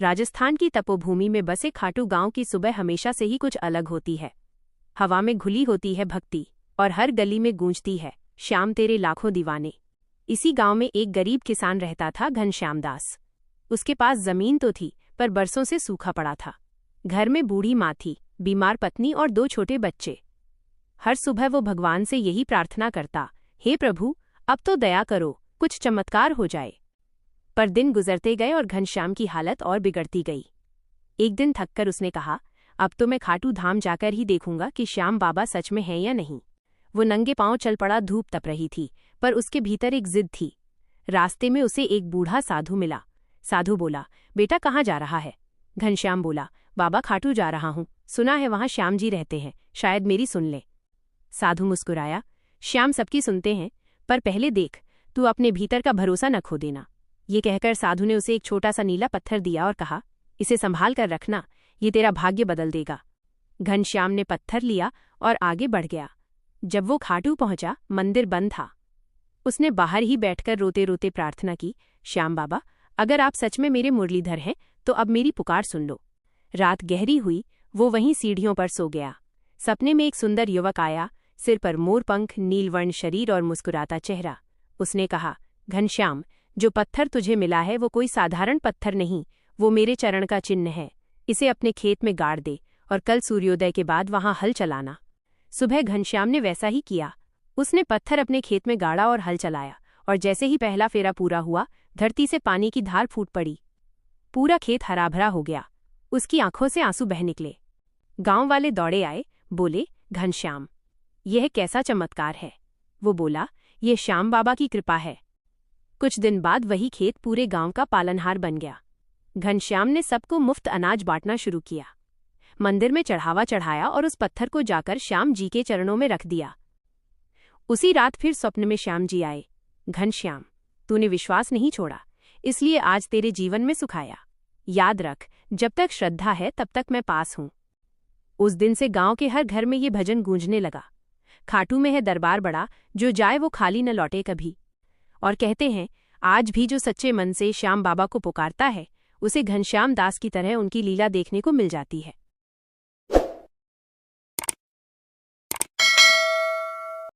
राजस्थान की तपोभूमि में बसे खाटू गांव की सुबह हमेशा से ही कुछ अलग होती है। हवा में घुली होती है भक्ति और हर गली में गूंजती है श्याम तेरे लाखों दीवाने। इसी गांव में एक गरीब किसान रहता था, घनश्याम दास। उसके पास जमीन तो थी पर बरसों से सूखा पड़ा था। घर में बूढ़ी माँ थी, बीमार पत्नी और 2 छोटे बच्चे। हर सुबह वो भगवान से यही प्रार्थना करता, हे प्रभु, अब तो दया करो, कुछ चमत्कार हो जाए। पर दिन गुजरते गए और घनश्याम की हालत और बिगड़ती गई। एक दिन थककर उसने कहा, अब तो मैं खाटू धाम जाकर ही देखूंगा कि श्याम बाबा सच में हैं या नहीं। वो नंगे पांव चल पड़ा। धूप तप रही थी पर उसके भीतर एक जिद थी। रास्ते में उसे एक बूढ़ा साधु मिला। साधु बोला, बेटा कहाँ जा रहा है? घनश्याम बोला, बाबा खाटू जा रहा हूँ, सुना है वहाँ श्याम जी रहते हैं, शायद मेरी सुन ले। साधु मुस्कुराया, श्याम सबकी सुनते हैं, पर पहले देख, तू अपने भीतर का भरोसा न खो देना। ये कहकर साधु ने उसे एक छोटा सा नीला पत्थर दिया और कहा, इसे संभाल कर रखना, ये तेरा भाग्य बदल देगा। घनश्याम ने पत्थर लिया और आगे बढ़ गया। जब वो खाटू पहुंचा, मंदिर बंद था। उसने बाहर ही बैठकर रोते रोते प्रार्थना की, श्याम बाबा, अगर आप सच में मेरे मुरलीधर हैं तो अब मेरी पुकार सुन लो। रात गहरी हुई, वो वहीं सीढ़ियों पर सो गया। सपने में एक सुंदर युवक आया, सिर पर मोरपंख, नीलवर्ण शरीर और मुस्कुराता चेहरा। उसने कहा, घनश्याम, जो पत्थर तुझे मिला है वो कोई साधारण पत्थर नहीं, वो मेरे चरण का चिन्ह है। इसे अपने खेत में गाड़ दे और कल सूर्योदय के बाद वहां हल चलाना। सुबह घनश्याम ने वैसा ही किया। उसने पत्थर अपने खेत में गाड़ा और हल चलाया, और जैसे ही पहला फेरा पूरा हुआ, धरती से पानी की धार फूट पड़ी। पूरा खेत हराभरा हो गया। उसकी आंखों से आंसू बह निकले। गांव वाले दौड़े आए, बोले, घनश्याम, यह कैसा चमत्कार है? वो बोला, ये श्याम बाबा की कृपा है। कुछ दिन बाद वही खेत पूरे गांव का पालनहार बन गया। घनश्याम ने सबको मुफ्त अनाज बांटना शुरू किया। मंदिर में चढ़ावा चढ़ाया और उस पत्थर को जाकर श्याम जी के चरणों में रख दिया। उसी रात फिर स्वप्न में श्याम जी आए। घनश्याम, तूने विश्वास नहीं छोड़ा, इसलिए आज तेरे जीवन में सुख आया। याद रख, जब तक श्रद्धा है तब तक मैं पास हूं। उस दिन से गांव के हर घर में ये भजन गूंजने लगा, खाटू में है दरबार बड़ा, जो जाए वो खाली न लौटे कभी। और कहते हैं, आज भी जो सच्चे मन से श्याम बाबा को पुकारता है, उसे घनश्याम दास की तरह उनकी लीला देखने को मिल जाती है।